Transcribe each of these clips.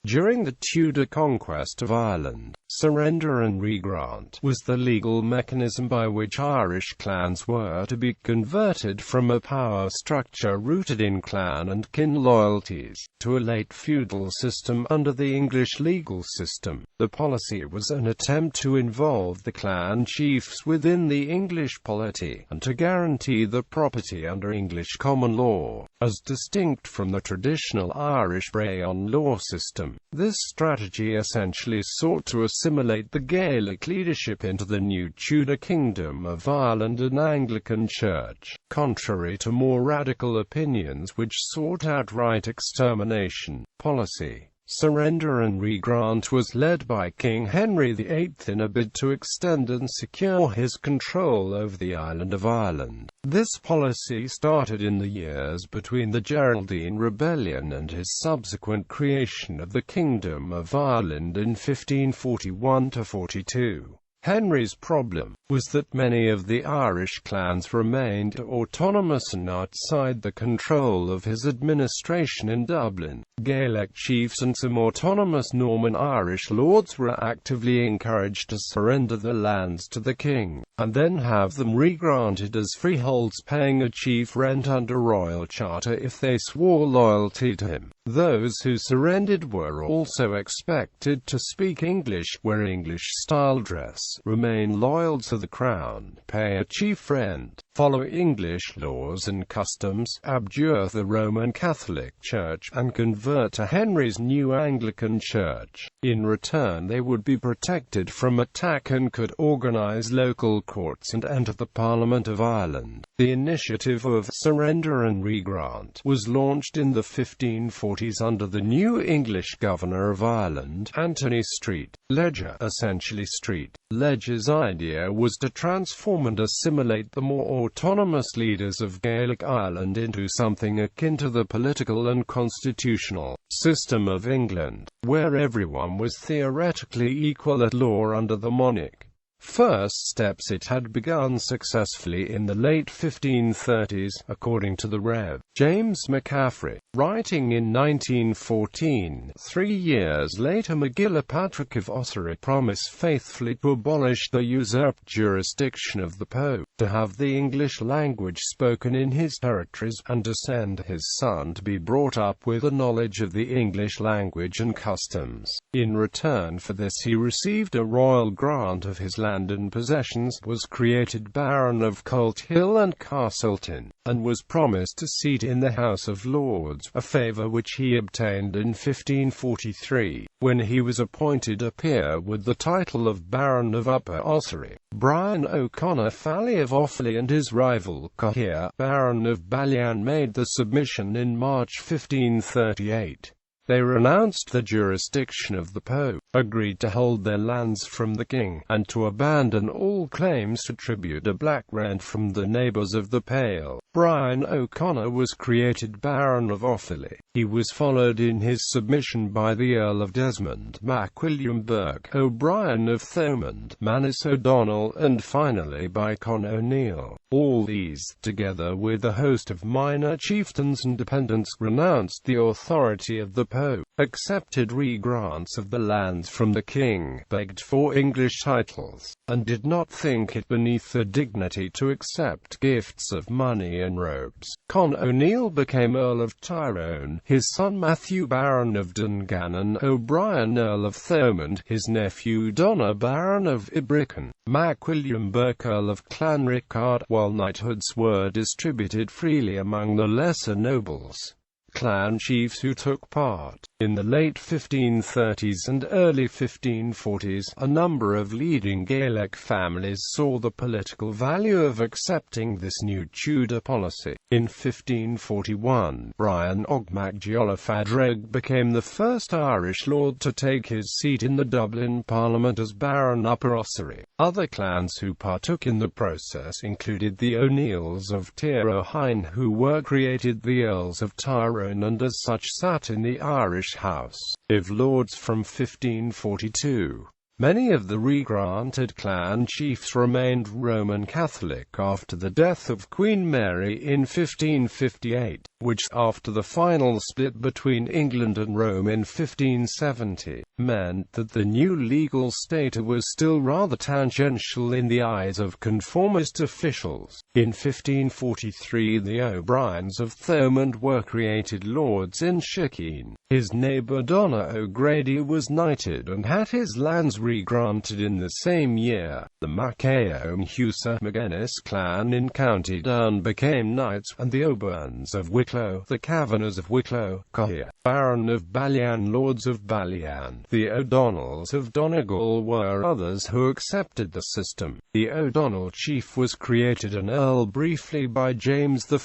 During the Tudor conquest of Ireland, surrender and regrant was the legal mechanism by which Irish clans were to be converted from a power structure rooted in clan and kin loyalties, to a late-feudal system under the English legal system. The policy was an attempt to involve the clan chiefs within the English polity, and to guarantee the property under English common law, as distinct from the traditional Irish Brehon law system. This strategy essentially sought to assimilate the Gaelic leadership into the new Tudor Kingdom of Ireland and Anglican Church, contrary to more radical opinions which sought outright extermination. Policy. Surrender and regrant was led by King Henry VIII in a bid to extend and secure his control over the island of Ireland. This policy started in the years between the Geraldine Rebellion and his subsequent creation of the Kingdom of Ireland in 1541–42. Henry's problem was that many of the Irish clans remained autonomous and outside the control of his administration in Dublin. Gaelic chiefs and some autonomous Norman Irish lords were actively encouraged to surrender the lands to the king, and then have them regranted as freeholds, paying a chief rent under royal charter if they swore loyalty to him. Those who surrendered were also expected to speak English, wear English-style dress, remain loyal to the crown, pay a chief rent, follow English laws and customs, abjure the Roman Catholic Church, and convert to Henry's new Anglican Church. In return, they would be protected from attack and could organise local courts and enter the Parliament of Ireland. The initiative of surrender and regrant was launched in the 1540s under the new English Governor of Ireland, Anthony Street. Ledger, essentially Street. Ledger's idea was to transform and assimilate the more autonomous leaders of Gaelic Ireland into something akin to the political and constitutional system of England, where everyone was theoretically equal at law under the monarch. First steps it had begun successfully in the late 1530s, according to the Rev. James McCaffrey, writing in 1914. 3 years later, MacGillapatrick of Ossory promised faithfully to abolish the usurped jurisdiction of the Pope, to have the English language spoken in his territories, and to send his son to be brought up with a knowledge of the English language and customs. In return for this he received a royal grant of his land and possessions, was created Baron of Colthill and Castleton, and was promised a seat in the House of Lords, a favour which he obtained in 1543, when he was appointed a peer with the title of Baron of Upper Ossory. Brian O'Connor Fally of Offaly and his rival Cahir, Baron of Ballian, made the submission in March 1538. They renounced the jurisdiction of the Pope, agreed to hold their lands from the king, and to abandon all claims to tribute or black rent from the neighbours of the Pale. Brian O'Connor was created Baron of Offaly. He was followed in his submission by the Earl of Desmond, Mac William Burke O'Brien of Thomond, Manus O'Donnell, and finally by Con O'Neill. All these, together with a host of minor chieftains and dependents, renounced the authority of the Pope, accepted regrants of the lands from the king, begged for English titles, and did not think it beneath their dignity to accept gifts of money and robes. Con O'Neill became Earl of Tyrone, his son Matthew Baron of Dungannon, O'Brien Earl of Thomond, his nephew Donna Baron of Ibricken, Mac William Burke Earl of Clanricarde, while knighthoods were distributed freely among the lesser nobles. Clan chiefs who took part. In the late 1530s and early 1540s, a number of leading Gaelic families saw the political value of accepting this new Tudor policy. In 1541, Brian Og Mac Giolafadreg became the first Irish lord to take his seat in the Dublin Parliament as Baron Upper Ossory. Other clans who partook in the process included the O'Neills of Tir O'Hine, who were created the Earls of Tyrone and as such sat in the Irish House of Lords from 1542. Many of the regranted clan chiefs remained Roman Catholic after the death of Queen Mary in 1558, which, after the final split between England and Rome in 1570, meant that the new legal status was still rather tangential in the eyes of conformist officials. In 1543 the O'Briens of Thomond were created lords in Shickean. His neighbour Donogh O'Grady was knighted and had his lands regranted in the same year. The Mackay O'Husa Magennis clan in County Down became knights, and the O'Byrnes of Wicklow, the Kavanaghs of Wicklow, Cohia, Baron of Ballian, lords of Ballian. The O'Donnells of Donegal were others who accepted the system. The O'Donnell chief was created an earl briefly by James I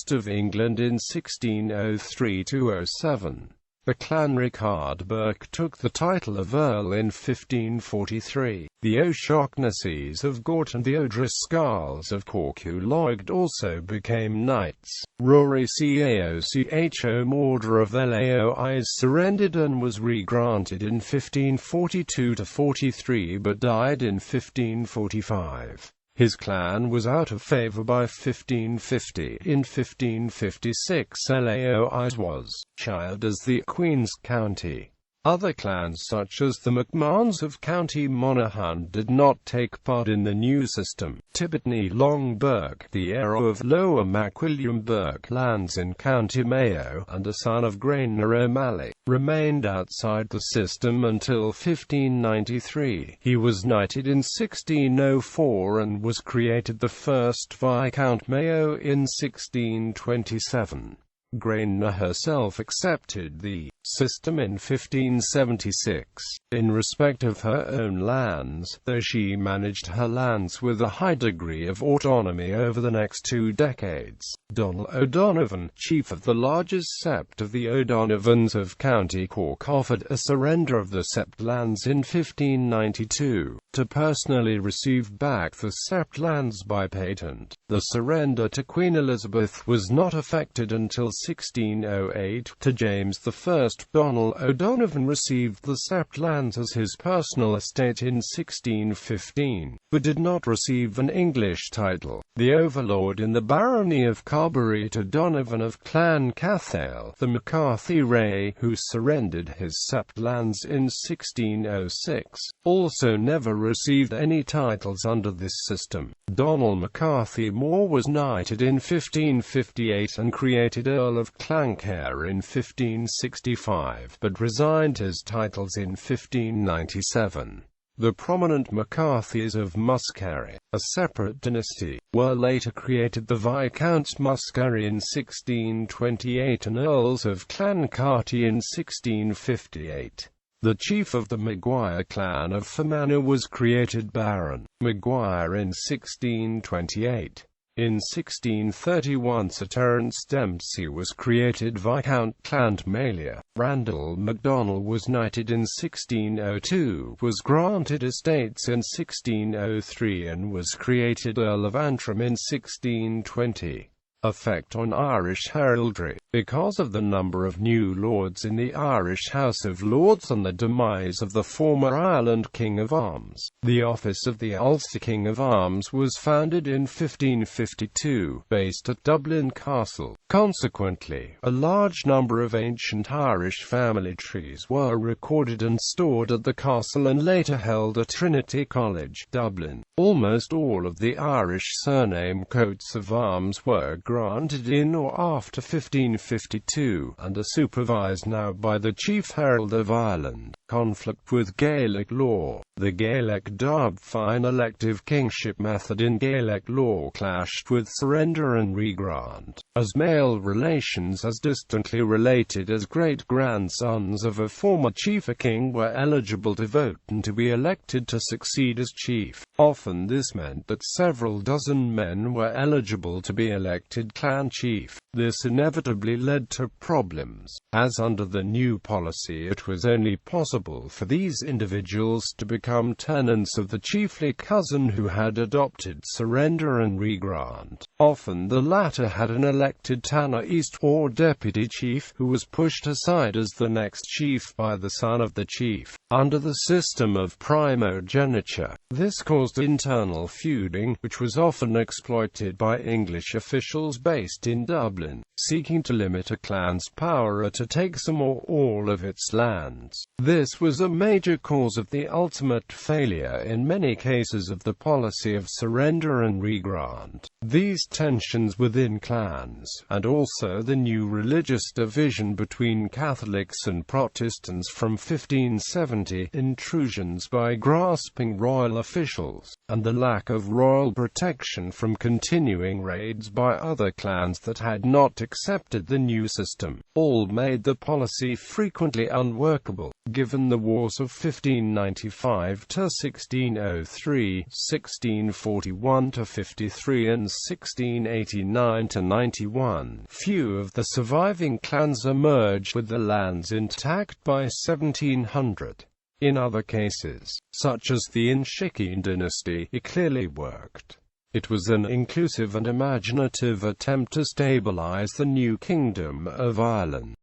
of England in 1603–07. The Clan Ricard Burke took the title of Earl in 1543. The O'Shaughnesses of Gort and the O'Driscolls of Corcu also became knights. Rory Caoch Order of Laois surrendered and was regranted in 1542–43 but died in 1545. His clan was out of favour by 1550. In 1556 Laois was child as the Queen's County. Other clans such as the MacMahons of County Monaghan did not take part in the new system. Tibbetney Long Burke, the heir of Lower MacWilliam Burke lands in County Mayo, and a son of Grainne O'Malley, remained outside the system until 1593. He was knighted in 1604 and was created the first Viscount Mayo in 1627. Grainne herself accepted the system in 1576, in respect of her own lands, though she managed her lands with a high degree of autonomy over the next 2 decades. Donald O'Donovan, chief of the largest sept of the O'Donovans of County Cork, offered a surrender of the sept lands in 1592, to personally receive back the sept lands by patent. The surrender to Queen Elizabeth was not effected until 1608. To James I, Donald O'Donovan received the sept lands as his personal estate in 1615, but did not receive an English title. The overlord in the barony of Carbery to Donovan of Clan Cathale, the McCarthy Ray, who surrendered his sept lands in 1606, also never received any titles under this system. Donald McCarthy Moore was knighted in 1558 and created Earl of Clancair in 1565, but resigned his titles in 1597. The prominent McCarthys of Muskerry, a separate dynasty, were later created the Viscounts Muskerry in 1628 and Earls of Clancarty in 1658. The chief of the Maguire clan of Fermanagh was created Baron Maguire in 1628. In 1631 Sir Terence Dempsey was created Viscount Clantmalia. Randall MacDonald was knighted in 1602, was granted estates in 1603 and was created Earl of Antrim in 1620. Effect on Irish heraldry. Because of the number of new lords in the Irish House of Lords and the demise of the former Ireland King of Arms, the office of the Ulster King of Arms was founded in 1552, based at Dublin Castle. Consequently, a large number of ancient Irish family trees were recorded and stored at the castle and later held at Trinity College, Dublin. Almost all of the Irish surname coats of arms were granted in or after 1552, and are supervised now by the Chief Herald of Ireland. Conflict with Gaelic law. The Gaelic Darb Fine elective kingship method in Gaelic law clashed with surrender and regrant, as male relations as distantly related as great-grandsons of a former chief or king were eligible to vote and to be elected to succeed as chief. Often this meant that several dozen men were eligible to be elected clan chief. This inevitably led to problems, as under the new policy it was only possible for these individuals to become become tenants of the chiefly cousin who had adopted surrender and regrant. Often the latter had an elected Tanna East or deputy chief, who was pushed aside as the next chief by the son of the chief. Under the system of primogeniture, this caused internal feuding, which was often exploited by English officials based in Dublin, seeking to limit a clan's power to take some or all of its lands. This was a major cause of the ultimate failure in many cases of the policy of surrender and regrant. These tensions within clans, and also the new religious division between Catholics and Protestants from 1570, intrusions by grasping royal officials, and the lack of royal protection from continuing raids by other clans that had not accepted the new system, all made the policy frequently unworkable. Given the wars of 1595 to 1603, 1641 to 53 and 1689 to 91, few of the surviving clans emerged with the lands intact by 1700. In other cases, such as the Inchiquin dynasty, it clearly worked. It was an inclusive and imaginative attempt to stabilize the new Kingdom of Ireland.